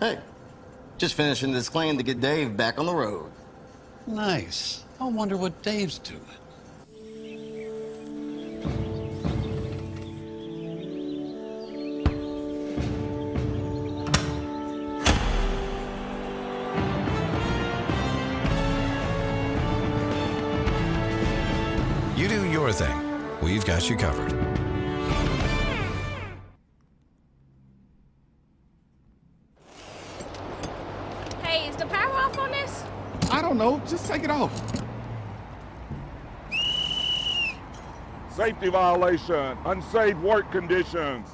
Hey, just finishing this claim to get Dave back on the road. Nice. I wonder what Dave's doing. You do your thing. We've got you covered. Hey, is the power off on this? I don't know. Just take it off. Safety violation, unsafe work conditions.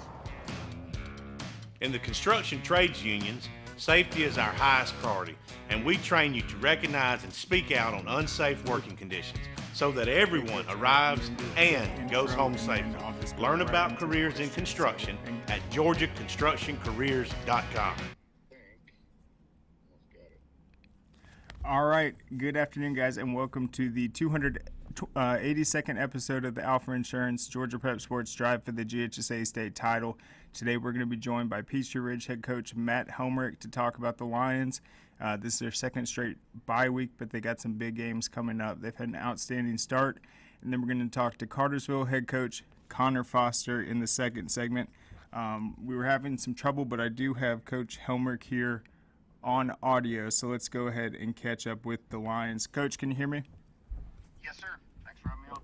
In the construction trades unions, safety is our highest priority, and we train you to recognize and speak out on unsafe working conditions so that everyone arrives and goes home safely. Learn about careers in construction at georgiaconstructioncareers.com. All right, good afternoon, guys, and welcome to the 282nd episode of the Alfa Insurance Georgia Prep Sports Drive for the GHSA State Title. Today, we're going to be joined by Peachtree Ridge head coach Matt Helmerich to talk about the Lions. This is their second straight bye week, but they got some big games coming up. They've had an outstanding start, and then we're going to talk to Cartersville head coach Conor Foster in the second segment. We were having some trouble, but I do have Coach Helmerich here on audio, so let's go ahead and catch up with the Lions. Coach, can you hear me? Yes, sir. Thanks for having me on.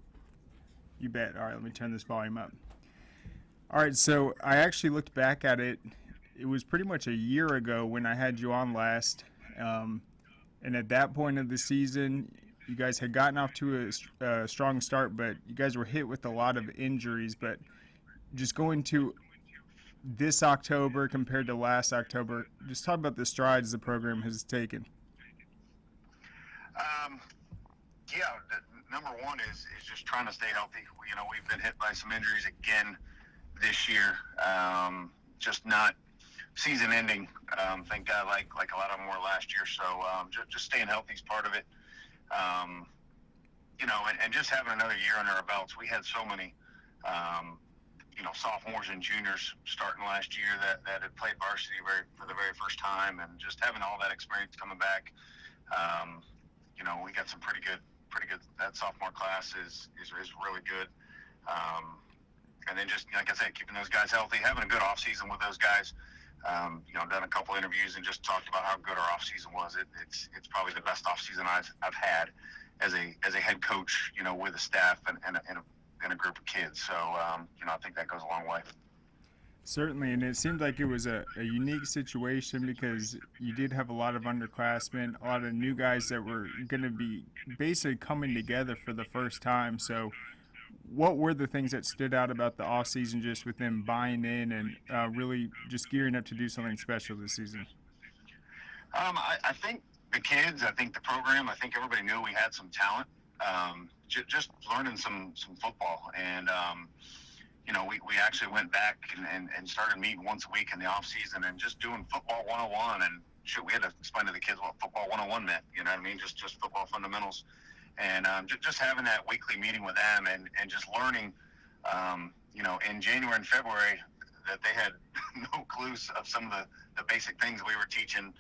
You bet. All right, let me turn this volume up. All right, so I actually looked back at it. It was pretty much a year ago when I had you on last, and at that point of the season, you guys had gotten off to a strong start, but you guys were hit with a lot of injuries. But just going to this October compared to last October, just talk about the strides the program has taken. Number one is just trying to stay healthy. You know, we've been hit by some injuries again this year. Just not season ending. Thank God, like a lot of them were last year. So just staying healthy is part of it. And just having another year under our belts. We had so many sophomores and juniors starting last year that had played varsity for the very first time, and just having all that experience coming back. We got some pretty good. That sophomore class is really good. And then just like I said, keeping those guys healthy, having a good off season with those guys. Done a couple interviews and just talked about how good our off season was. It's probably the best off season I've had as a head coach. With a staff and a group of kids. So I think that goes a long way. Certainly, and it seemed like it was a unique situation because you did have a lot of underclassmen, a lot of new guys that were going to be basically coming together for the first time. So what were the things that stood out about the offseason just with them buying in and really just gearing up to do something special this season? I think the kids, I think the program, I think everybody knew we had some talent. Just learning some football. And we actually went back and started meeting once a week in the off season and just doing football 101. And we had to explain to the kids what football 101 meant. You know what I mean? Just football fundamentals. And just having that weekly meeting with them and just learning, in January and February that they had no clues of some of the basic things we were teaching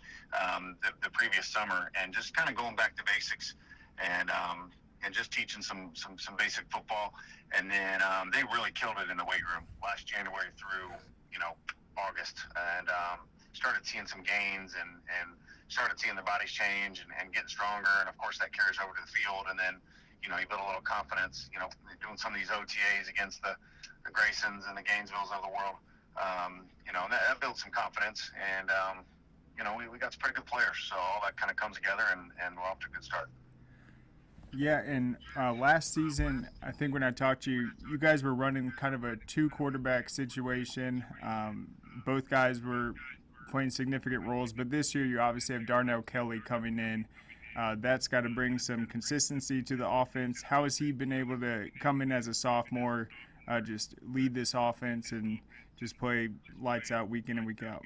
the previous summer, and just kind of going back to basics and just teaching some basic football. And then they really killed it in the weight room last January through, August, and started seeing some gains and started seeing the bodies change and getting stronger. And of course that carries over to the field. And then, you build a little confidence, doing some of these OTAs against the Graysons and the Gainesvilles of the world. That builds some confidence. And, we got some pretty good players. So all that kind of comes together and we're off to a good start. Yeah, and last season, I think when I talked to you, you guys were running kind of a two-quarterback situation. Both guys were playing significant roles, but this year you obviously have Darnell Kelly coming in. That's got to bring some consistency to the offense. How has he been able to come in as a sophomore, just lead this offense and just play lights out week in and week out?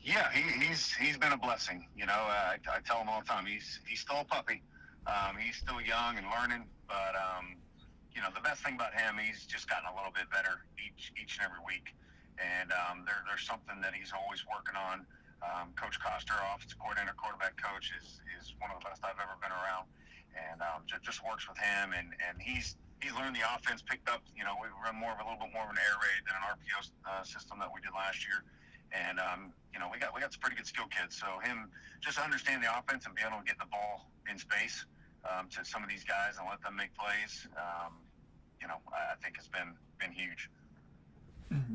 Yeah, he's been a blessing. I tell him all the time, he's still a puppy. He's still young and learning, but the best thing about him, he's just gotten a little bit better each and every week. And there's something that he's always working on. Coach Coster, our offensive coordinator, quarterback coach, is one of the best I've ever been around, and just works with him. And he's learned the offense, picked up. We run a little bit more of an air raid than an RPO system that we did last year. And we got some pretty good skill kids. So him just understanding the offense and being able to get the ball in space to some of these guys and let them make plays, I think has been huge.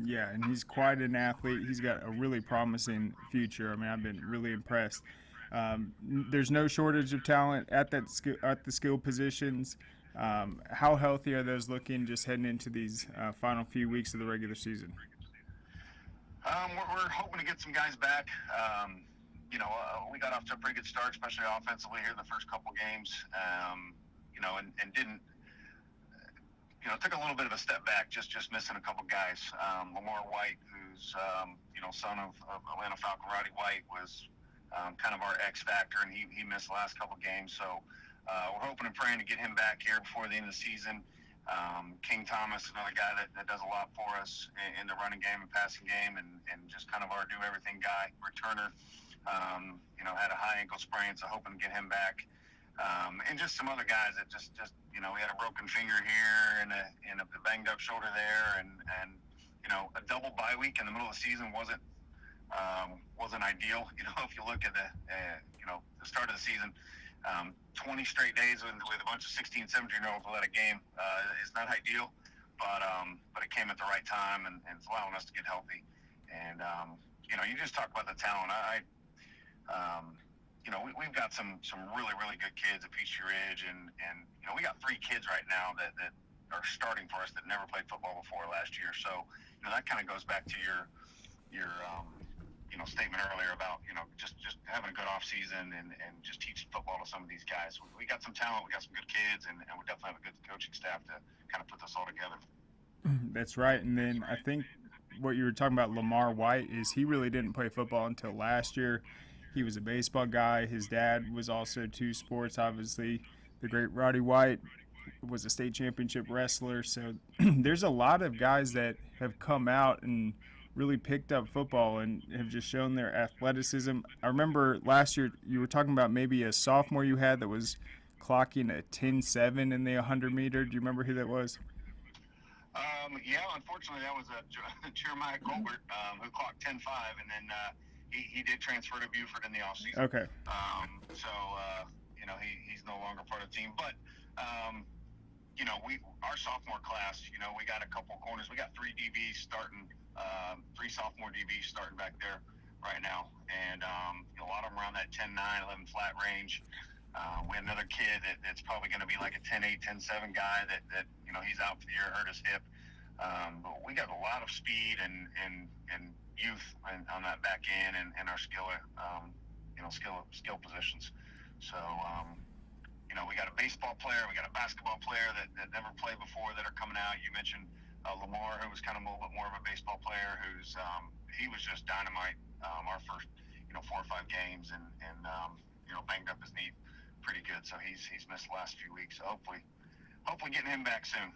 Yeah, and he's quite an athlete. He's got a really promising future. I mean, I've been really impressed. There's no shortage of talent at the skill positions. How healthy are those looking just heading into these final few weeks of the regular season? We're hoping to get some guys back. We got off to a pretty good start, especially offensively here in the first couple games. And didn't. Took a little bit of a step back, just missing a couple guys. Lamar White, who's son of Atlanta Falcon Roddy White, was kind of our X factor, and he missed the last couple games. So we're hoping and praying to get him back here before the end of the season. King Thomas, another guy that does a lot for us in the running game and passing game, and just kind of our do everything guy. Returner, had a high ankle sprain, so hoping to get him back. And just some other guys that just we had a broken finger here and a banged up shoulder there, and a double bye week in the middle of the season wasn't ideal. If you look at the start of the season, 20 straight days with a bunch of 16, 17-year-olds without a game is not ideal, but it came at the right time, and it's allowing us to get healthy. And you just talk about the talent. We've got some really, really good kids at Peachtree Ridge, and we got 3 kids right now that are starting for us that never played football before last year. So that kind of goes back to your statement earlier about just having a good off season and just teaching football to some of these guys. We got some talent, we got some good kids, and we definitely have a good coaching staff to kind of put this all together. That's right. And then I think what you were talking about Lamar White is he really didn't play football until last year. He was a baseball guy. His dad was also 2 sports, obviously. The great Roddy White was a state championship wrestler. So there's a lot of guys that have come out and really picked up football and have just shown their athleticism. I remember last year you were talking about maybe a sophomore you had that was clocking a 10.7 in the 100-meter. Do you remember who that was? Yeah, unfortunately that was Jeremiah Colbert, who clocked 10.5, and then he did transfer to Buford in the offseason. Okay. He's no longer part of the team. But, our sophomore class, we got a couple corners. We got 3 DBs starting, 3 sophomore DBs starting back there right now. And a lot of them around that 10.9, 11 flat range. We had another kid that's probably going to be like a 10.8, 10.7 guy that he's out for the year, hurt his hip. But we got a lot of speed and youth on that back end and our skill positions. So we got a baseball player, we got a basketball player that never played before that are coming out. You mentioned Lamar, who was kind of a little bit more of a baseball player, who's he was just dynamite our first 4 or 5 games and banged up his knee pretty good. So he's missed the last few weeks. So hopefully getting him back soon.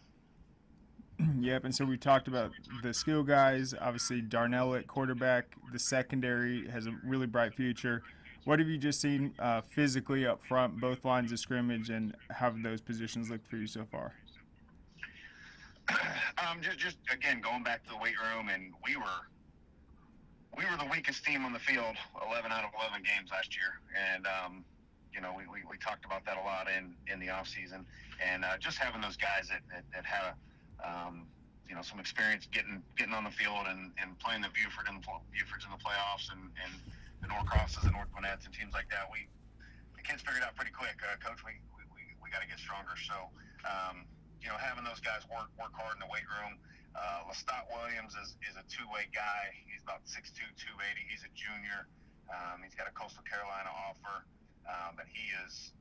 Yep, and so we talked about the skill guys. Obviously, Darnell at quarterback. The secondary has a really bright future. What have you just seen physically up front, both lines of scrimmage, and how have those positions looked for you so far? Just again, going back to the weight room, and we were the weakest team on the field 11 out of 11 games last year. And, we talked about that a lot in the offseason. And just having those guys that had some experience getting on the field and playing the Bufords in the playoffs and the Norcrosses and North Gwinnett's and teams like that. The kids figured out pretty quick, Coach, we got to get stronger. So, having those guys work hard in the weight room. Lestat Williams is a 2-way guy. He's about 6'2", 280. He's a junior. He's got a Coastal Carolina offer, but he's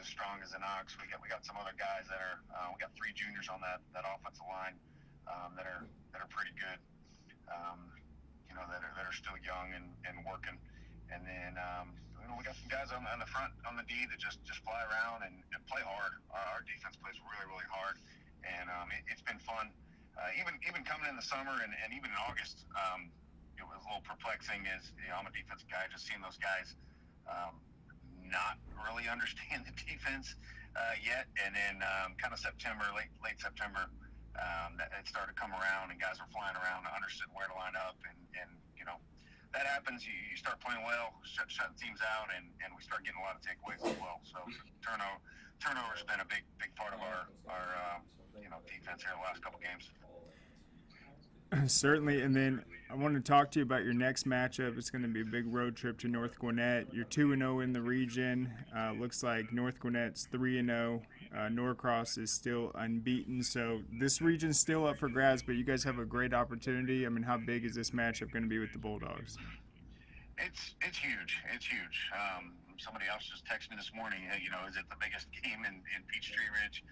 as strong as an ox. We got some other guys that are. We got 3 juniors on that offensive line that are pretty good. That are still young and working. And then we got some guys on the front on the D that just fly around and play hard. Our defense plays really, really hard, and it's been fun. Even coming in the summer and even in August, it was a little perplexing. Is I'm a defensive guy, just seeing those guys not really understand the defense yet, and then kind of September, late September, that it started to come around, and guys were flying around and understood where to line up, and that happens. You start playing well, shutting teams out, and we start getting a lot of takeaways as well. So turnover's been a big part of our defense here the last couple games. Certainly, and then I want to talk to you about your next matchup. It's going to be a big road trip to North Gwinnett. You're 2-0 in the region. Looks like North Gwinnett's 3-0. Norcross is still unbeaten. So this region's still up for grabs, but you guys have a great opportunity. I mean, how big is this matchup going to be with the Bulldogs? It's huge. It's huge. Somebody else just texted me this morning. Hey, is it the biggest game in Peachtree Ridge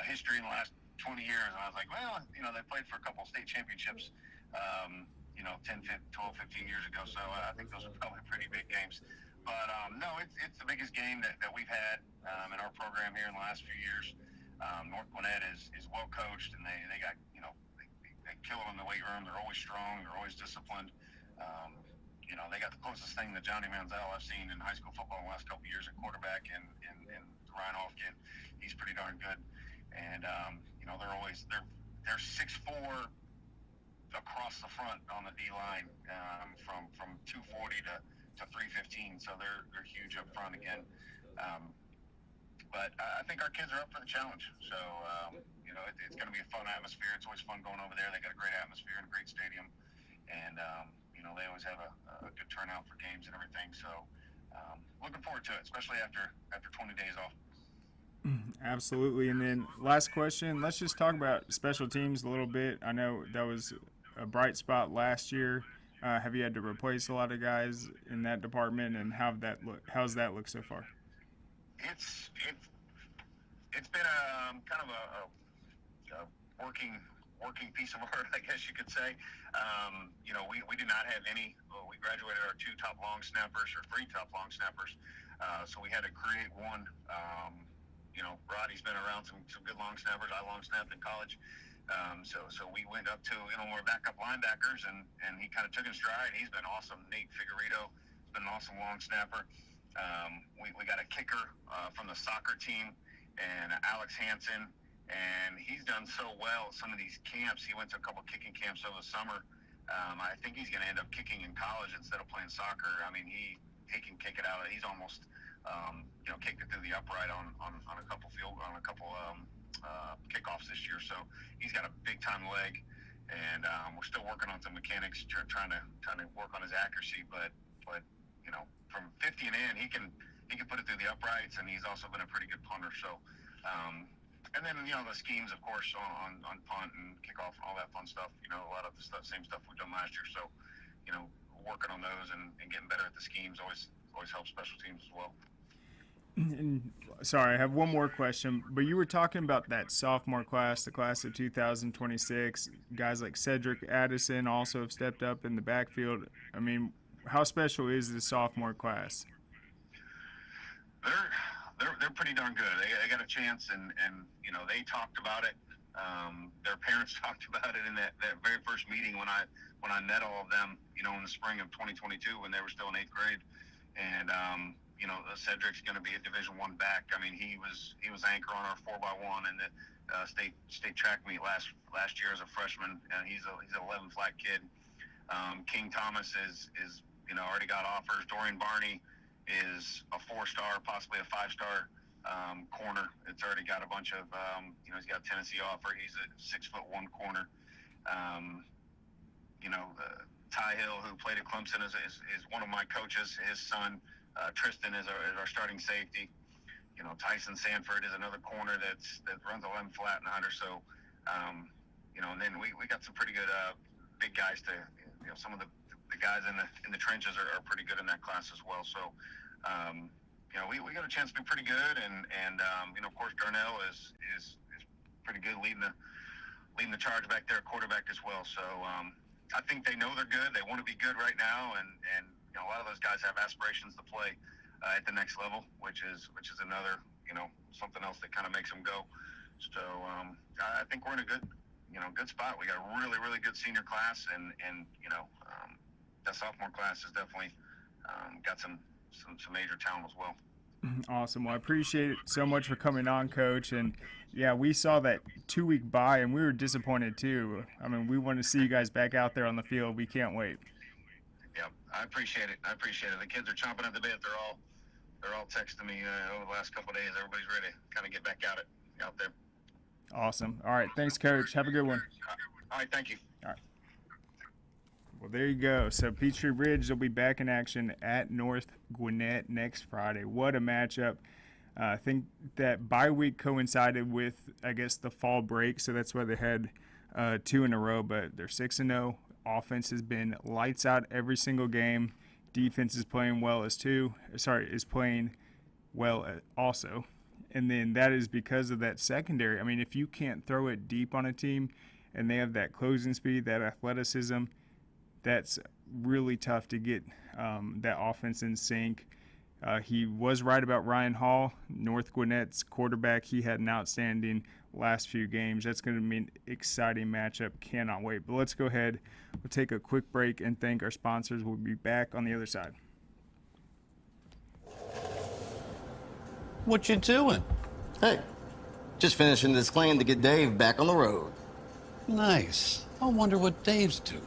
history in the last 20 years? And I was like, well, they played for a couple of state championships, 10, 12, 15 years ago. So I think those are probably pretty big games. But no, it's the biggest game that we've had in our program here in the last few years. North Gwinnett is well coached, and they got they kill it in the weight room. They're always strong. They're always disciplined. They got the closest thing to Johnny Manziel I've seen in high school football in the last couple of years at quarterback, and Ryan Hoff kid, he's pretty darn good. And they're 6'4" across the front on the D line, from 240 to 315. So they're huge up front again. But I think our kids are up for the challenge. So it's going to be a fun atmosphere. It's always fun going over there. They got a great atmosphere and a great stadium, and they always have a good turnout for games and everything. So looking forward to it, especially after 20 days off. Absolutely. And then last question, let's just talk about special teams a little bit. I know that was a bright spot last year. Have you had to replace a lot of guys in that department, and how's that look so far? It's been a kind of a working piece of art, I guess you could say. We did not have any. We graduated our 2 top long snappers, or 3 top long snappers, so we had to create one. Roddy's been around some good long snappers. I long snapped in college. So we went up to, more backup linebackers, and he kind of took his stride. He's been awesome. Nate Figueredo has been an awesome long snapper. We got a kicker from the soccer team, and Alex Hansen, and he's done so well at some of these camps. He went to a couple kicking camps over the summer. I think he's going to end up kicking in college instead of playing soccer. I mean, he can kick it out. He's almost kicked it through the upright on a couple kickoffs this year. So he's got a big time leg, and we're still working on some mechanics, trying to work on his accuracy. But from 50 and in, he can put it through the uprights, and he's also been a pretty good punter. So and then the schemes, of course, on punt and kickoff and all that fun stuff. A lot of the same stuff we've done last year. So working on those and getting better at the schemes always helps special teams as well. And sorry, I have one more question, but you were talking about that sophomore class, the class of 2026. Guys like Cedric Addison also have stepped up in the backfield. I mean, how special is the sophomore class? They're pretty darn good. They got a chance, and they talked about it. Their parents talked about it in that very first meeting when I met all of them, in the spring of 2022 when they were still in 8th grade. And Cedric's going to be a Division I back. I mean, he was anchor on our 4x1 in the state track meet last year as a freshman, and he's an 11 flat kid. King Thomas is already got offers. Dorian Barney is a 4-star, possibly a 5-star corner. It's already got a bunch of he's got a Tennessee offer. He's a 6'1" corner. Ty Hill, who played at Clemson, is one of my coaches. His son, Tristan, is our starting safety. Tyson Sanford is another corner that runs 11 flat and under. So, and then we got some pretty good big guys to, some of the guys in the trenches are pretty good in that class as well. So, we got a chance to be pretty good, and of course Darnell is pretty good leading the charge back there at quarterback as well. So, I think they know they're good. They want to be good right now, and a lot of those guys have aspirations to play at the next level, which is another something else that kind of makes them go. So I think we're in a good spot. We got a really, really good senior class, and that sophomore class has definitely got some major talent as well. Awesome. Well, I appreciate it so much for coming on, Coach. And yeah, we saw that 2-week bye, and we were disappointed too. I mean, we want to see you guys back out there on the field. We can't wait. Yep, I appreciate it. The kids are chomping at the bit. They're all texting me over the last couple of days. Everybody's ready to kind of get back out there. Awesome. All right. Thanks, Coach. Have a good one. All right. Thank you. All right. Well, there you go. So Peachtree Ridge will be back in action at North Gwinnett next Friday. What a matchup. I think that bye week coincided with, I guess, the fall break, so that's why they had 2 in a row, but they're 6-0. Offense has been lights out every single game. Defense is playing well is playing well also. And then that is because of that secondary. I mean, if you can't throw it deep on a team and they have that closing speed, that athleticism, that's really tough to get that offense in sync. He was right about Ryan Hall, North Gwinnett's quarterback. He had an outstanding last few games. That's going to be an exciting matchup. Cannot wait. But let's go ahead. We'll take a quick break and thank our sponsors. We'll be back on the other side. What you doing? Hey, just finishing this claim to get Dave back on the road. Nice. I wonder what Dave's doing.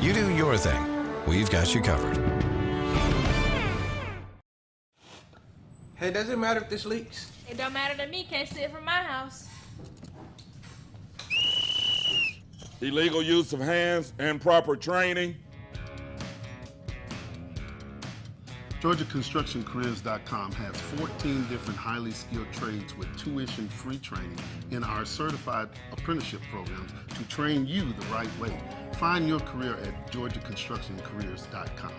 You do your thing. We've got you covered. Hey, does it matter if this leaks? It don't matter to me. Can't see it from my house. Illegal use of hands, improper training. GeorgiaConstructionCareers.com has 14 different highly skilled trades with tuition-free training in our certified apprenticeship programs to train you the right way. Find your career at GeorgiaConstructionCareers.com.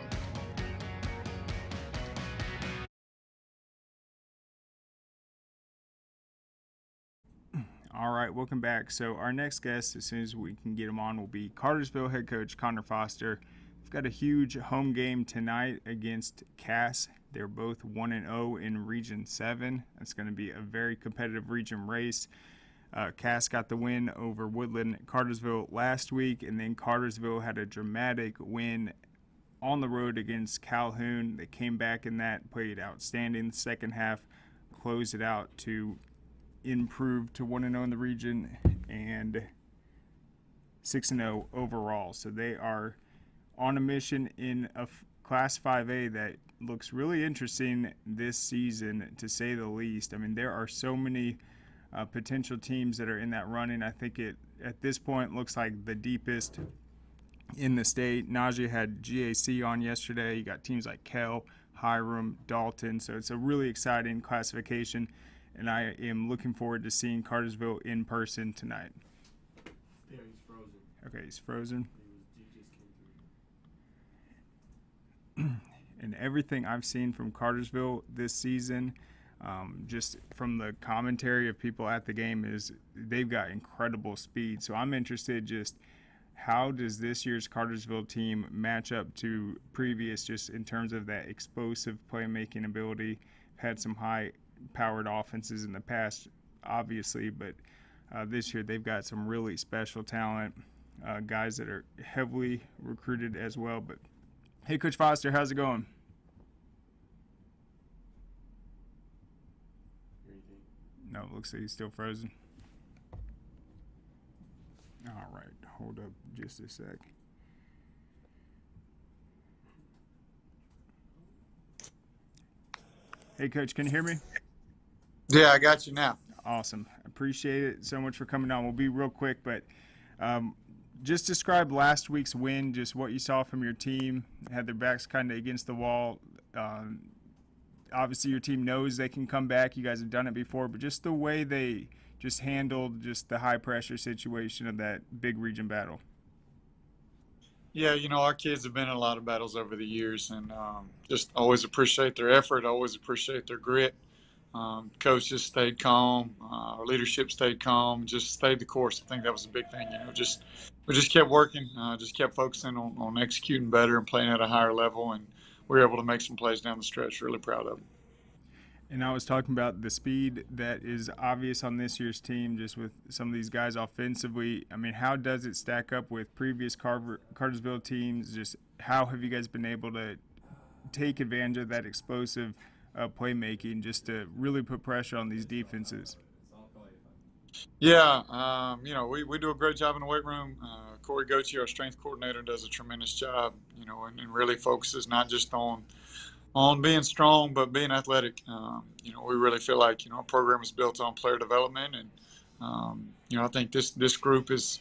All right, welcome back. So our next guest, as soon as we can get him on, will be Cartersville head coach Conor Foster. We've got a huge home game tonight against Cass. They're both 1-0 in Region 7. It's going to be a very competitive region race. Cass got the win over Woodland Cartersville last week, and then Cartersville had a dramatic win on the road against Calhoun. They came back in that, played outstanding the second half, closed it out to improve to 1-0 in the region and 6-0 overall. So they are on a mission in a Class 5A that looks really interesting this season, to say the least. I mean, there are so many potential teams that are in that running. I think it, at this point, looks like the deepest in the state. Najee had GAC on yesterday. You got teams like Kell, Hiram, Dalton. So it's a really exciting classification, and I am looking forward to seeing Cartersville in person tonight. Yeah, he's frozen. Okay, he's frozen. He just came through. And everything I've seen from Cartersville this season, just from the commentary of people at the game, is they've got incredible speed. So I'm interested, just how does this year's Cartersville team match up to previous, just in terms of that explosive playmaking ability. Had some high-powered offenses in the past, obviously, but this year they've got some really special talent, guys that are heavily recruited as well. But hey, Coach Foster, how's it going? No, it looks like he's still frozen. All right, hold up just a sec. Hey, Coach, can you hear me? Yeah, I got you now. Awesome. Appreciate it so much for coming on. We'll be real quick, but just describe last week's win, just what you saw from your team. Had their backs kind of against the wall. Obviously, your team knows they can come back. You guys have done it before, but just the way they just handled just the high-pressure situation of that big region battle. Yeah, you know, our kids have been in a lot of battles over the years, and just always appreciate their effort, always appreciate their grit. Coach just stayed calm. Our leadership stayed calm, just stayed the course. I think that was a big thing, you know, just we just kept working, just kept focusing on executing better and playing at a higher level, and we were able to make some plays down the stretch. Really proud of it. And I was talking about the speed that is obvious on this year's team, just with some of these guys offensively. I mean, how does it stack up with previous Cartersville teams? Just how have you guys been able to take advantage of that explosive playmaking just to really put pressure on these defenses? Yeah, we do a great job in the weight room. Corey Goetze, our strength coordinator, does a tremendous job, and really focuses not just on being strong, but being athletic. We really feel like, our program is built on player development. And, I think this group is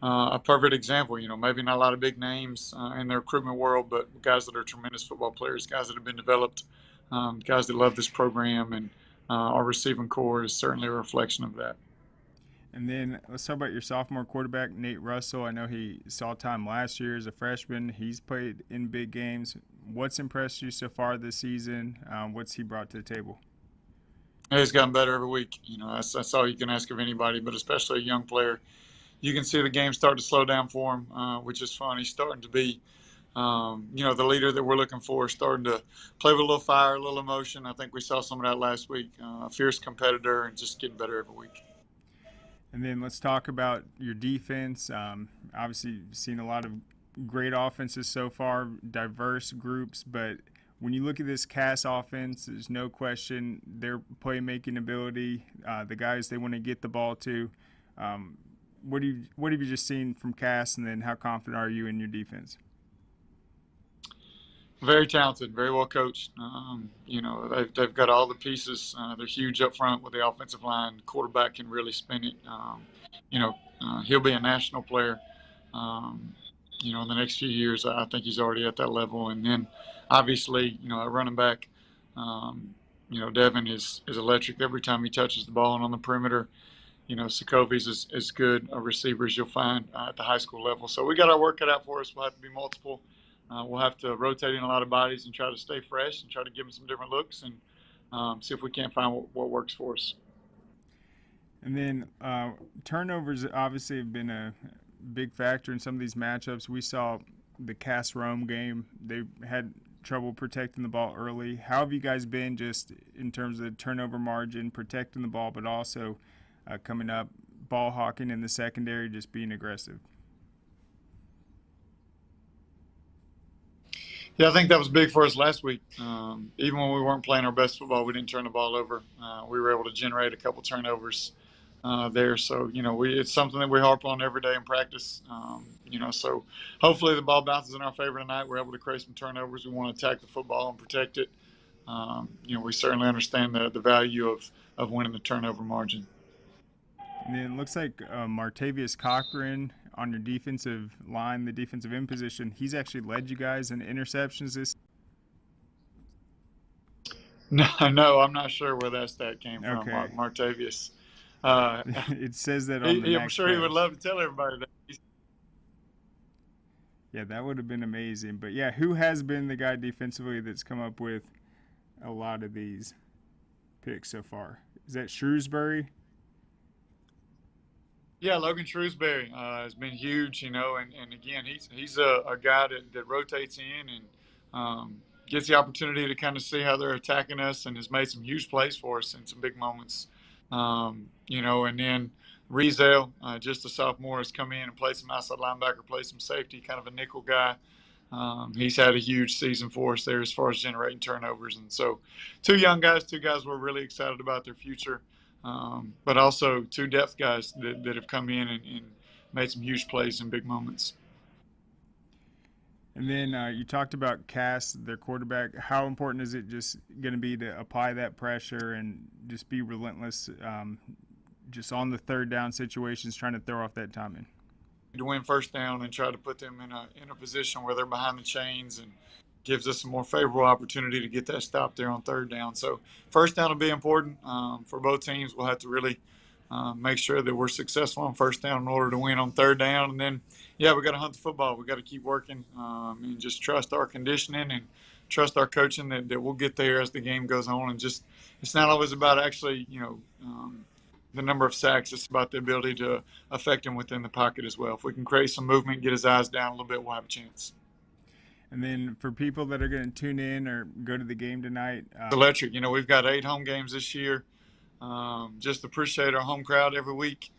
a perfect example. Maybe not a lot of big names in the recruitment world, but guys that are tremendous football players, guys that have been developed, guys that love this program. And our receiving core is certainly a reflection of that. And then let's talk about your sophomore quarterback, Nate Russell. I know he saw time last year as a freshman. He's played in big games. What's impressed you so far this season? What's he brought to the table? He's gotten better every week. That's all you can ask of anybody, but especially a young player. You can see the game start to slow down for him, which is fun. He's starting to be, the leader that we're looking for, starting to play with a little fire, a little emotion. I think we saw some of that last week. A fierce competitor and just getting better every week. And then let's talk about your defense. Obviously, you've seen a lot of great offenses so far, diverse groups, but when you look at this Cass offense, there's no question their playmaking ability, the guys they want to get the ball to. What have you just seen from Cass, and then how confident are you in your defense? Very talented, very well coached. They've got all the pieces. They're huge up front with the offensive line. Quarterback can really spin it. He'll be a national player. In the next few years, I think he's already at that level. And then, obviously, at running back, Devin is electric every time he touches the ball. And on the perimeter, Sokovi's is good receivers you'll find at the high school level. So we got our work cut out for us. We'll have to be multiple. We'll have to rotate in a lot of bodies and try to stay fresh and try to give them some different looks and see if we can't find what works for us. And then turnovers obviously have been a big factor in some of these matchups. We saw the Cass Rome game. They had trouble protecting the ball early. How have you guys been just in terms of the turnover margin, protecting the ball, but also coming up, ball hawking in the secondary, just being aggressive? Yeah, I think that was big for us last week. Even when we weren't playing our best football, we didn't turn the ball over. We were able to generate a couple turnovers there. So, it's something that we harp on every day in practice. So hopefully the ball bounces in our favor tonight. We're able to create some turnovers. We want to attack the football and protect it. We certainly understand the value of winning the turnover margin. And then it looks like Martavius Cochran on your defensive line, the defensive end position, he's actually led you guys in interceptions this. No, I'm not sure where that stat came from, okay. Martavius. It says that on the I'm sure he would love to tell everybody that. Yeah, that would have been amazing. But, yeah, who has been the guy defensively that's come up with a lot of these picks so far? Is that Shrewsbury? Yeah, Logan Shrewsbury has been huge, and again, he's a guy that rotates in and gets the opportunity to kind of see how they're attacking us and has made some huge plays for us in some big moments. And then Rizal, just a sophomore, has come in and played some outside linebacker, played some safety, kind of a nickel guy. He's had a huge season for us there as far as generating turnovers. And so two guys we're really excited about their future. But also two depth guys that have come in and made some huge plays in big moments. And then you talked about Cass, their quarterback. How important is it just going to be to apply that pressure and just be relentless just on the third down situations, trying to throw off that timing? To win first down and try to put them in a position where they're behind the chains and gives us a more favorable opportunity to get that stop there on third down. So first down will be important for both teams. We'll have to really make sure that we're successful on first down in order to win on third down. And then, we got to hunt the football. We got to keep working and just trust our conditioning and trust our coaching that we'll get there as the game goes on. And just it's not always about actually, the number of sacks. It's about the ability to affect him within the pocket as well. If we can create some movement, get his eyes down a little bit, we'll have a chance. And then for people that are going to tune in or go to the game tonight, electric. You know, we've got 8 home games this year. Just appreciate our home crowd every week.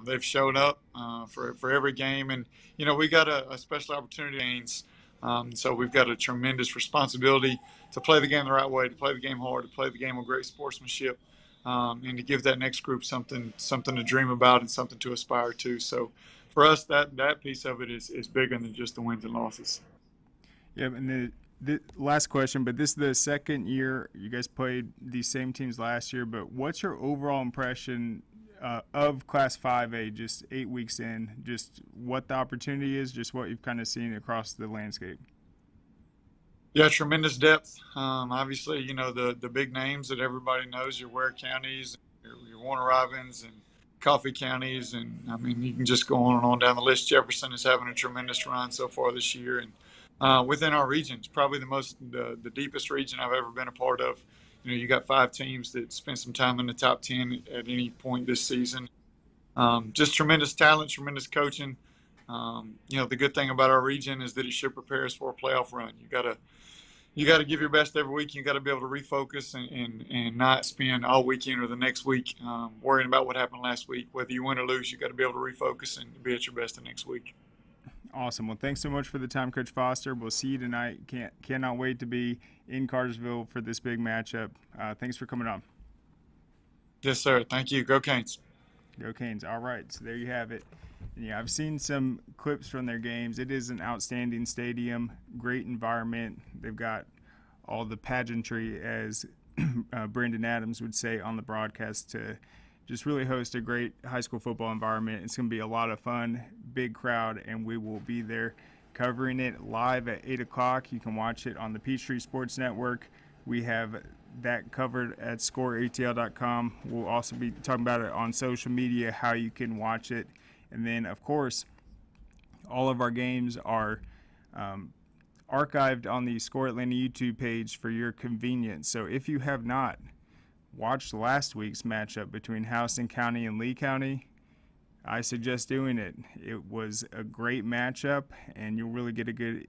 They've showed up for every game, and you know we got a special opportunity gains. So we've got a tremendous responsibility to play the game the right way, to play the game hard, to play the game with great sportsmanship, and to give that next group something to dream about and something to aspire to. So for us, that piece of it is bigger than just the wins and losses. Yeah, and the last question, but this is the second year you guys played these same teams last year, but what's your overall impression of Class 5A just 8 weeks in, just what the opportunity is, just what you've kind of seen across the landscape? Yeah, tremendous depth. Obviously, you know, the big names that everybody knows, your Ware counties, your Warner Robins and Coffee counties, and I mean, you can just go on and on down the list. Jefferson is having a tremendous run so far this year, and within our region, it's probably the deepest region I've ever been a part of. You know, you got 5 teams that spent some time in the top 10 at any point this season. Just tremendous talent, tremendous coaching. You know, the good thing about our region is that it should prepare us for a playoff run. You got to give your best every week. You got to be able to refocus and not spend all weekend or the next week worrying about what happened last week. Whether you win or lose, you got to be able to refocus and be at your best the next week. Awesome. Well, thanks so much for the time, Coach Foster. We'll see you tonight. Cannot wait to be in Cartersville for this big matchup. Thanks for coming on. Yes, sir. Thank you. Go Canes. Go Canes. All right. So there you have it. And yeah, I've seen some clips from their games. It is an outstanding stadium, great environment. They've got all the pageantry, as Brandon Adams would say on the broadcast, to just really host a great high school football environment. It's going to be a lot of fun, big crowd, and we will be there covering it live at 8 o'clock. You can watch it on the Peachtree Sports Network. We have that covered at scoreatl.com. We'll also be talking about it on social media, how you can watch it. And then, of course, all of our games are archived on the Score Atlanta YouTube page for your convenience. So if you have not watched last week's matchup between Houston County and Lee County, I suggest doing it. It was a great matchup, and you'll really get a good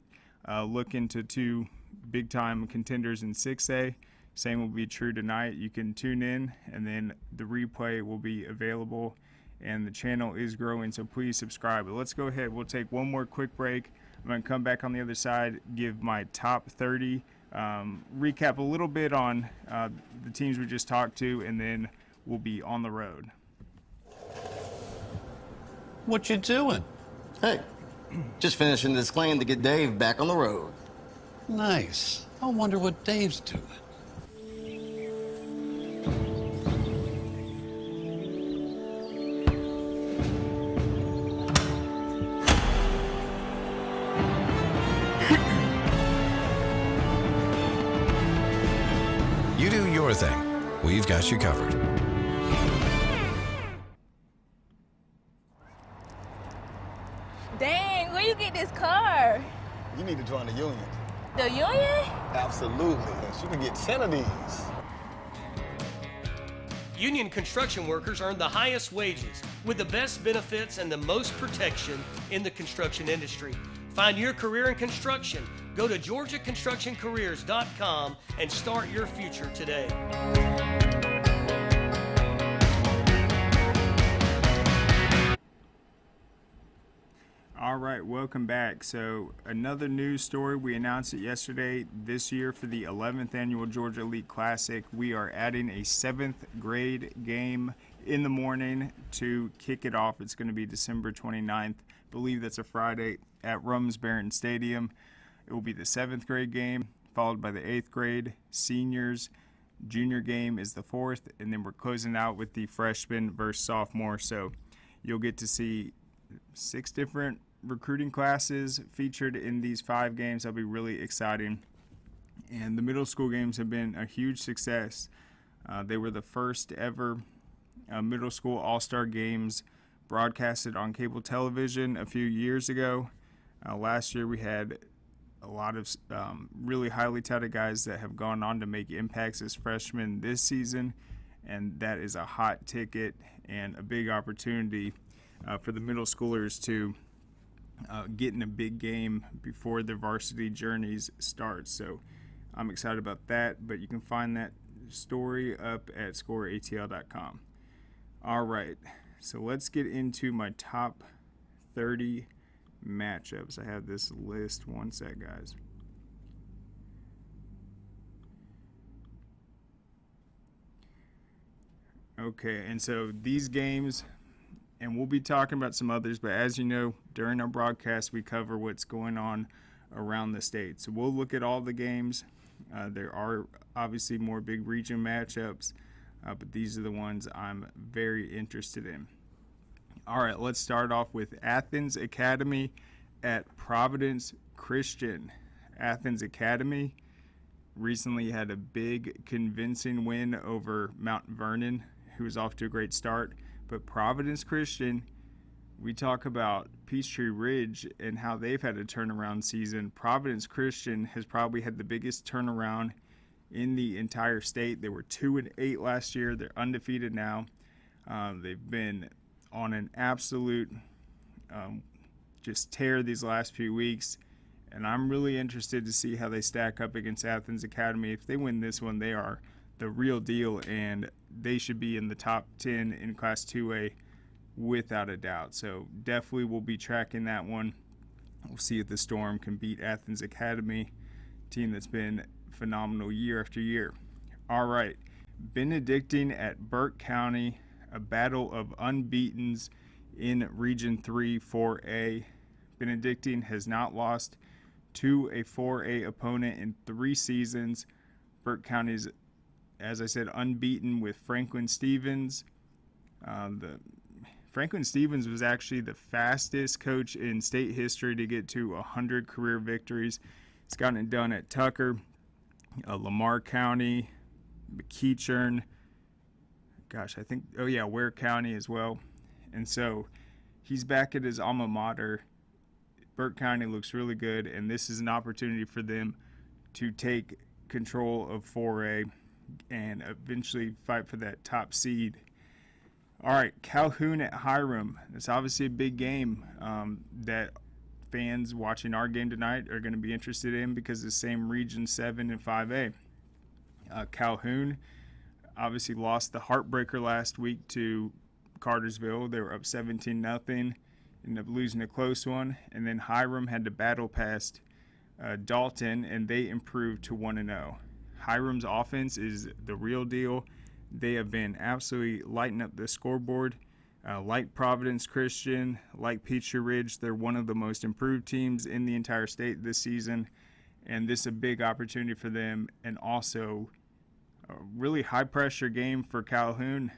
look into 2 big-time contenders in 6A. Same will be true tonight. You can tune in, and then the replay will be available, and the channel is growing, so please subscribe. But let's go ahead. We'll take one more quick break. I'm going to come back on the other side, give my top 30, recap a little bit on the teams we just talked to, and then we'll be on the road. What you doing? Hey, just finishing this claim to get Dave back on the road. Nice. I wonder what Dave's doing. You do your thing. We've got you covered. Dang, where you get this car? You need to join the union. The union? Absolutely. You can get 10 of these. Union construction workers earn the highest wages with the best benefits and the most protection in the construction industry. Find your career in construction. Go to GeorgiaConstructionCareers.com and start your future today. All right, welcome back. So another news story. We announced it yesterday. This year for the 11th annual Georgia Elite Classic, we are adding a 7th grade game in the morning to kick it off. It's going to be December 29th. I believe that's a Friday at Rumsbarron Stadium. It will be the 7th grade game, followed by the 8th grade, seniors. Junior game is the 4th, and then we're closing out with the freshman versus sophomore. So you'll get to see 6 different recruiting classes featured in these 5 games. That'll be really exciting. And the middle school games have been a huge success. They were the first ever middle school all-star games broadcasted on cable television a few years ago. Last year we had a lot of really highly touted guys that have gone on to make impacts as freshmen this season. and that is a hot ticket and a big opportunity for the middle schoolers to get in a big game before their varsity journeys start. So I'm excited about that, but you can find that story up at scoreatl.com. All right, so let's get into my top 30 matchups. I have this list. One sec, guys. Okay, and so these games, and we'll be talking about some others, but as you know, during our broadcast, we cover what's going on around the state. So we'll look at all the games. There are obviously more big region matchups, but these are the ones I'm very interested in. All right, let's start off with Athens Academy at Providence Christian. Athens Academy recently had a big convincing win over Mount Vernon, who was off to a great start. But Providence Christian, we talk about Peachtree Ridge and how they've had a turnaround season. Providence Christian has probably had the biggest turnaround in the entire state. They were 2-8 last year. They're undefeated now. They've been on an absolute just tear these last few weeks, and I'm really interested to see how they stack up against Athens Academy. If they win this one, they are the real deal, and they should be in the top 10 in Class 2A without a doubt. So definitely we'll be tracking that one. We'll see if the Storm can beat Athens Academy, team that's been phenomenal year after year. All right, Benedictine at Burke County, a battle of unbeatens in Region 3 4A. Benedictine has not lost to a 4A opponent in 3 seasons. Burke County's, as I said, unbeaten with Franklin Stevens. Franklin Stevens was actually the fastest coach in state history to get to 100 career victories. He's gotten it done at Tucker, Lamar County, McEachern, Ware County as well. And so he's back at his alma mater. Burke County looks really good, and this is an opportunity for them to take control of 4A and eventually fight for that top seed. All right, Calhoun at Hiram. It's obviously a big game that fans watching our game tonight are going to be interested in because it's the same Region 7 and 5A. Calhoun obviously lost the heartbreaker last week to Cartersville. They were up 17-0, ended up losing a close one. And then Hiram had to battle past Dalton, and they improved to 1-0. Hiram's offense is the real deal. They have been absolutely lighting up the scoreboard. Like Providence Christian, like Peachtree Ridge, they're one of the most improved teams in the entire state this season. And this is a big opportunity for them, and also a really high-pressure game for Calhoun.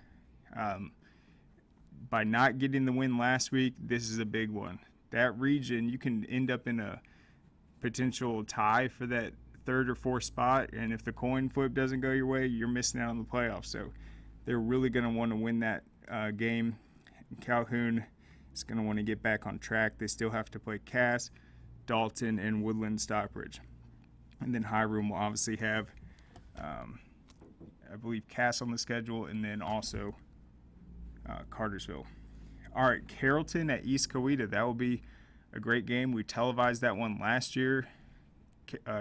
By not getting the win last week, this is a big one. That region, you can end up in a potential tie for that 3rd or 4th spot, and if the coin flip doesn't go your way, you're missing out on the playoffs. So they're really going to want to win that game. Calhoun is going to want to get back on track. They still have to play Cass, Dalton, and Woodland Stockbridge. And then Hiram will obviously have, I believe, Cass on the schedule, and then also Cartersville. All right, Carrollton at East Coweta. That will be a great game. We televised that one last year.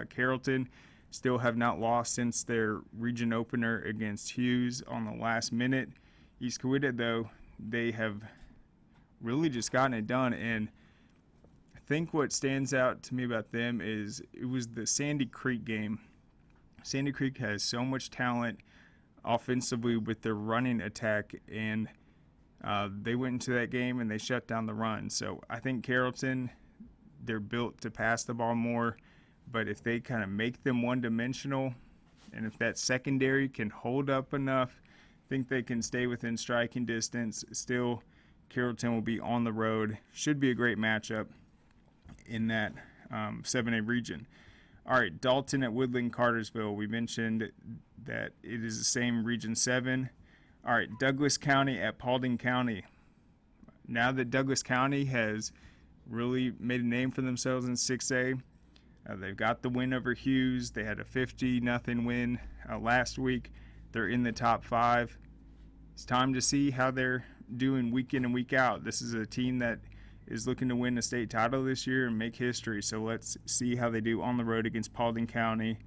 Carrollton still have not lost since their region opener against Hughes on the last minute. East Coweta, though, they have really just gotten it done, and I think what stands out to me about them is it was the Sandy Creek game. Sandy Creek has so much talent offensively with their running attack, and they went into that game and they shut down the run. So I think Carrollton, they're built to pass the ball more, but if they kind of make them one-dimensional, and if that secondary can hold up enough, I think they can stay within striking distance. Still, Carrollton will be on the road. Should be a great matchup in that 7A region. All right, Dalton at Woodland Cartersville. We mentioned that it is the same Region 7. All right, Douglas County at Paulding County. Now that Douglas County has really made a name for themselves in 6A, they've got the win over Hughes. They had a 50-0 win last week. They're in the top 5. it's time to see how they're doing week in and week out. This is a team that is looking to win a state title this year and make history. So let's see how they do on the road against Paulding County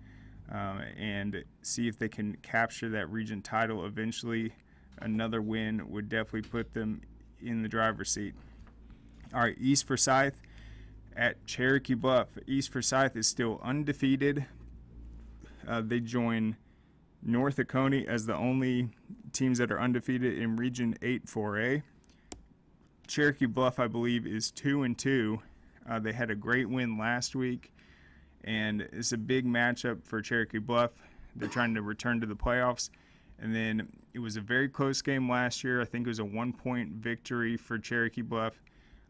and see if they can capture that region title eventually. Another win would definitely put them in the driver's seat. All right, East Forsyth at Cherokee Bluff. East Forsyth is still undefeated. They join North Oconee as the only teams that are undefeated in Region 8 4A. Cherokee Bluff, I believe, is 2-2. They had a great win last week, and it's a big matchup for Cherokee Bluff. They're trying to return to the playoffs. And then it was a very close game last year. I think it was a 1-point victory for Cherokee Bluff.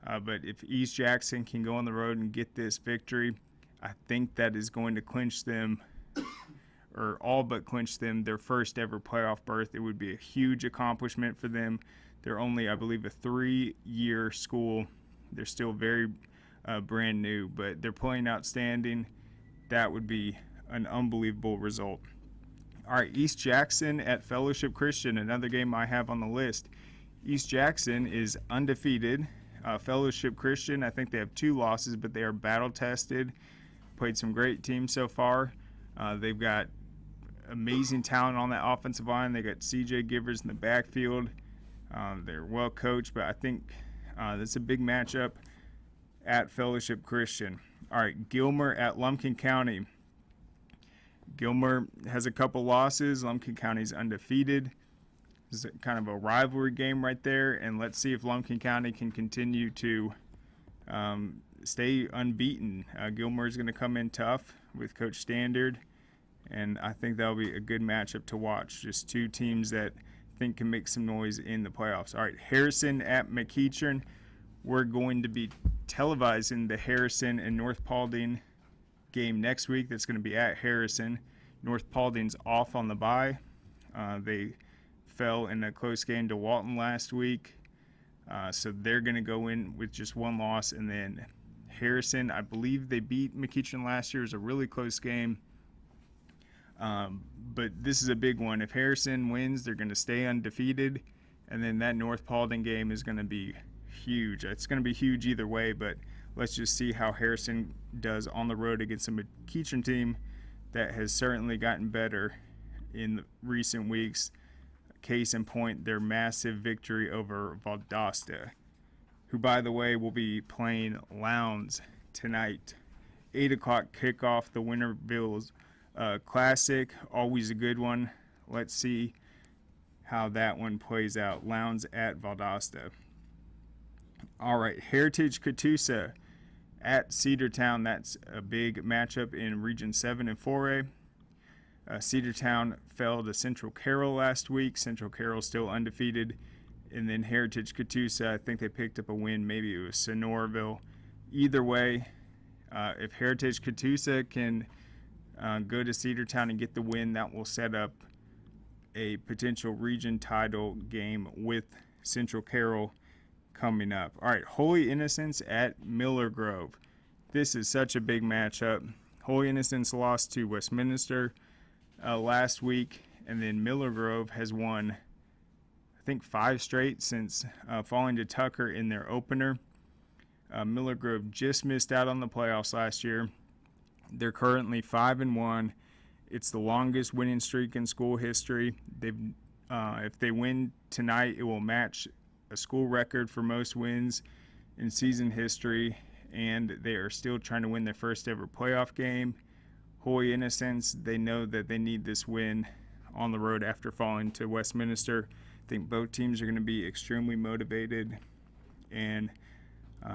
But if East Jackson can go on the road and get this victory, I think that is going to clinch them, or all but clinch them, their first ever playoff berth. It would be a huge accomplishment for them. They're only, I believe, a 3-year school. They're still very brand new, but they're playing outstanding. That would be an unbelievable result. All right, East Jackson at Fellowship Christian, another game I have on the list. East Jackson is undefeated. Fellowship Christian, I think they have 2 losses, but they are battle-tested. Played some great teams so far. They've got amazing talent on that offensive line. They got C.J. Givers in the backfield. They're well coached, but I think that's a big matchup at Fellowship Christian. All right, Gilmer at Lumpkin County. Gilmer has a couple losses. Lumpkin County's undefeated. This is kind of a rivalry game right there, and let's see if Lumpkin County can continue to stay unbeaten. Gilmer is going to come in tough with Coach Standard, and I think that'll be a good matchup to watch. Just 2 teams that I think can make some noise in the playoffs. All right, Harrison at McEachern. We're going to be televising the Harrison and North Paulding game next week. That's going to be at Harrison. North Paulding's off on the bye. They fell in a close game to Walton last week, so they're going to go in with just 1 loss. And then Harrison, I believe they beat McEachern last year. It was a really close game, but this is a big one. If Harrison wins, they're going to stay undefeated, and then that North Paulding game is going to be huge. It's going to be huge either way, but let's just see how Harrison does on the road against a McEachern team that has certainly gotten better in recent weeks. Case in point, their massive victory over Valdosta, who, by the way, will be playing Lowndes tonight. 8 o'clock kickoff, the Winterville's Classic, always a good one. Let's see how that one plays out. Lowndes at Valdosta. All right, Heritage Catoosa at Cedartown. That's a big matchup in Region 7 and 4A. Cedartown fell to Central Carroll last week. Central Carroll still undefeated. And then Heritage Catoosa, I think they picked up a win. Maybe it was Sonoraville. Either way, if Heritage Catoosa can go to Cedartown and get the win, that will set up a potential region title game with Central Carroll coming up. All right, Holy Innocents at Miller Grove. This is such a big matchup. Holy Innocents lost to Westminster last week, and then Miller Grove has won, I think, 5 straight since falling to Tucker in their opener. Miller Grove just missed out on the playoffs last year. They're currently 5-1. It's the longest winning streak in school history. If they win tonight, it will match a school record for most wins in season history, and they are still trying to win their first ever playoff game. Holy Innocents, they know that they need this win on the road after falling to Westminster. I think both teams are going to be extremely motivated, and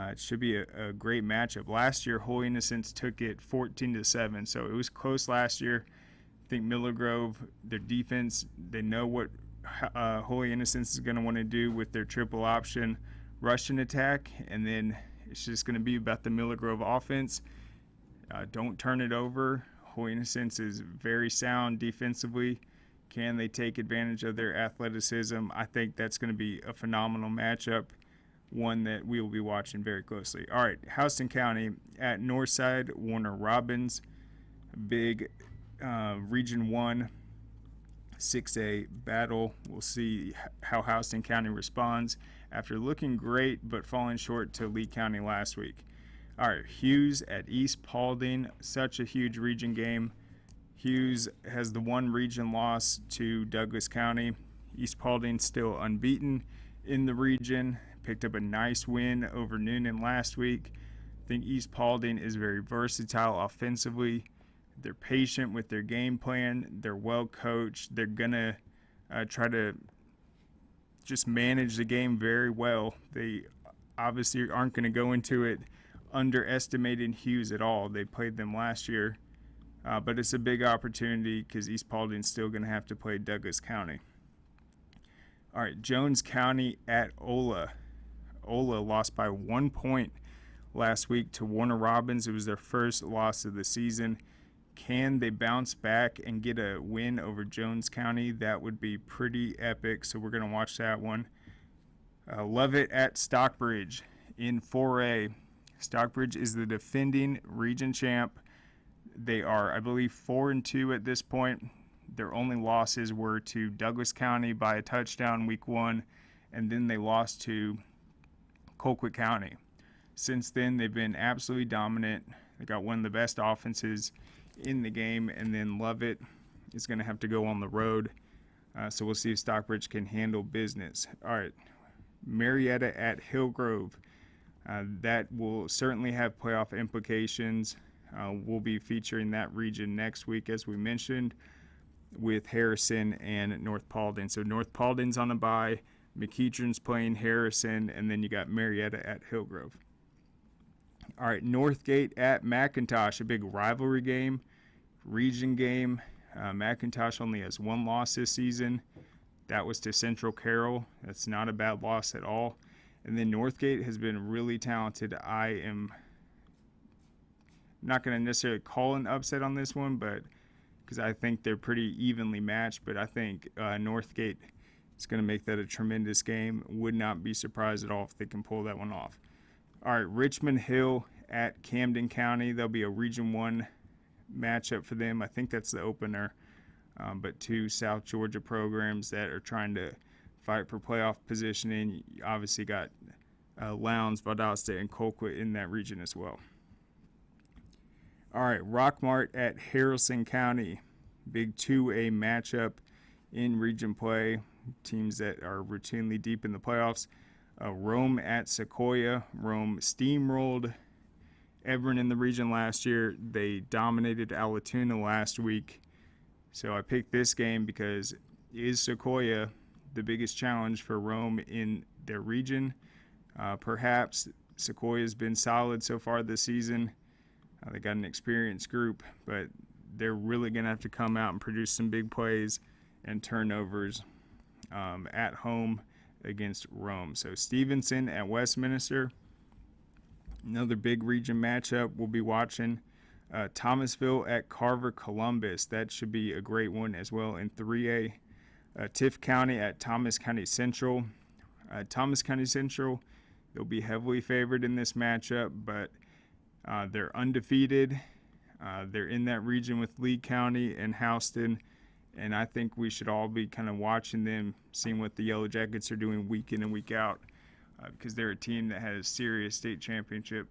it should be a great matchup. Last year, Holy Innocents took it 14-7, so it was close last year. I think Miller Grove, their defense, they know what Holy Innocents is going to want to do with their triple option rushing attack, and then it's just going to be about the Miller Grove offense. Don't turn it over. Holy Innocents is very sound defensively. Can they take advantage of their athleticism? I think that's going to be a phenomenal matchup, one that we will be watching very closely. All right, Houston County at Northside Warner Robins, big Region 1 6A battle. We'll see how Houston County responds after looking great but falling short to Lee County last week. All right, Hughes at East Paulding, such a huge region game. Hughes has the one region loss to Douglas County. East Paulding still unbeaten in the region. Picked up a nice win over Noonan last week. I think East Paulding is very versatile offensively. They're patient with their game plan. They're well coached. They're going to try to just manage the game very well. They obviously aren't going to go into it underestimating Hughes at all. They played them last year. But it's a big opportunity because East Paulding's still going to have to play Douglas County. All right, Jones County at Ola. Ola lost by 1 point last week to Warner Robins. It was their first loss of the season. Can they bounce back and get a win over Jones County? That would be pretty epic, so we're going to watch that one. Lovett at Stockbridge in 4A. Stockbridge is the defending region champ. They are, I believe, 4-2 at this point. Their only losses were to Douglas County by a touchdown week 1, and then they lost to Colquitt County. Since then, they've been absolutely dominant. They got one of the best offenses in the game, and then Lovett is going to have to go on the road. So we'll see if Stockbridge can handle business. All right, Marietta at Hillgrove. That will certainly have playoff implications. We'll be featuring that region next week, as we mentioned, with Harrison and North Paulding. So North Paulding's on a bye, McEachern's playing Harrison, and then you got Marietta at Hillgrove. All right, Northgate at McIntosh, a big rivalry game, region game. McIntosh only has one loss this season. That was to Central Carroll. That's not a bad loss at all. And then Northgate has been really talented. I am not going to necessarily call an upset on this one, but because I think they're pretty evenly matched, but I think Northgate is going to make that a tremendous game. Would not be surprised at all if they can pull that one off. All right, Richmond Hill at Camden County. There'll be a Region 1 matchup for them. I think that's the opener, but two South Georgia programs that are trying to fight for playoff positioning. You obviously got Lowndes, Valdosta, and Colquitt in that region as well. All right, Rockmart at Harrison County. Big 2A matchup in region play. Teams that are routinely deep in the playoffs. Rome at Sequoia. Rome steamrolled Everett in the region last year. They dominated Alatoona last week. So I picked this game because is Sequoia the biggest challenge for Rome in their region? Perhaps. Sequoia's been solid so far this season. They got an experienced group, but they're really going to have to come out and produce some big plays and turnovers at home against Rome. So Stevenson at Westminster, another big region matchup we'll be watching. Thomasville at Carver Columbus. That should be a great one as well in 3A. Tiff County at Thomas County Central. Thomas County Central, they'll be heavily favored in this matchup, but they're undefeated. They're in that region with Lee County and Houston, and I think we should all be kind of watching them, seeing what the Yellow Jackets are doing week in and week out, because they're a team that has serious state championship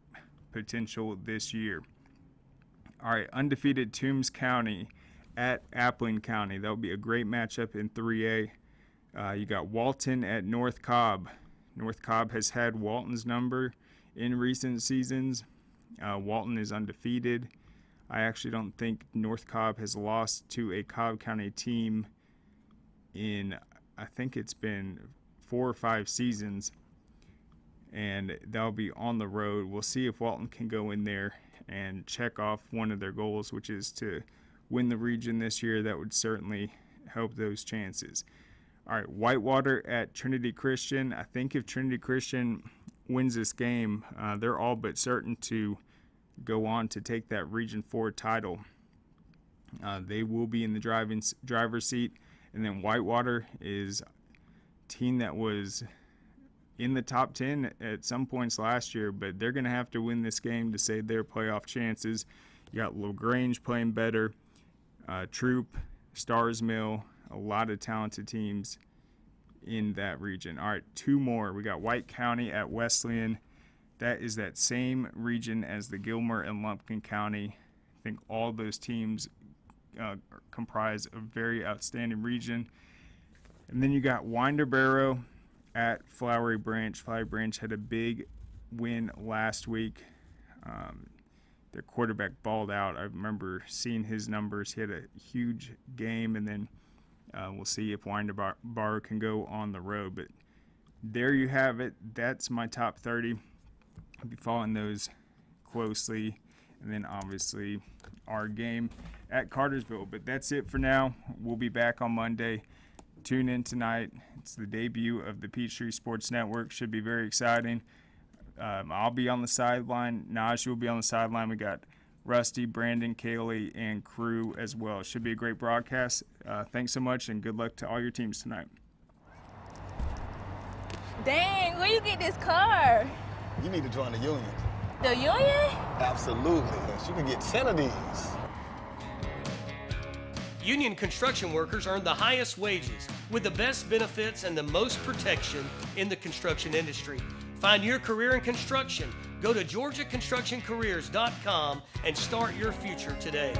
potential this year. All right, undefeated Toombs County at Appling County. That'll be a great matchup in 3A. You got Walton at North Cobb. North Cobb has had Walton's number in recent seasons. Walton is undefeated. I actually don't think North Cobb has lost to a Cobb County team in, I think it's been 4 or 5 seasons, and they'll be on the road. We'll see if Walton can go in there and check off one of their goals, which is to win the region this year. That would certainly help those chances. All right, Whitewater at Trinity Christian. I think if Trinity Christian wins this game, they're all but certain to go on to take that Region 4 title. They will be in the driver's seat. And then Whitewater is a team that was in the top 10 at some points last year, but they're going to have to win this game to save their playoff chances. You got LaGrange playing better, Troop, Stars Mill, A lot of talented teams in that region. All right, two more. We got White County at Wesleyan. That is that same region as the Gilmer and Lumpkin County. I think all those teams comprise a very outstanding region. And then you got Winterboro at Flowery Branch. Flowery Branch had a big win last week. Their quarterback balled out. I remember seeing his numbers. He had a huge game, and then we'll see if Winterboro can go on the road. But there you have it. That's my top 30. I'll be following those closely, and then obviously our game at Cartersville. But that's it for now. We'll be back on Monday. Tune in tonight. It's the debut of the Peachtree Sports Network. Should be very exciting. I'll be on the sideline. Naj will be on the sideline. We got Rusty, Brandon, Kaylee, and crew as well. Should be a great broadcast. Thanks so much, and good luck to all your teams tonight. Dang, where you get this car? You need to join the union. The union? Absolutely. You can get 10 of these. Union construction workers earn the highest wages with the best benefits and the most protection in the construction industry. Find your career in construction. Go to GeorgiaConstructionCareers.com and start your future today.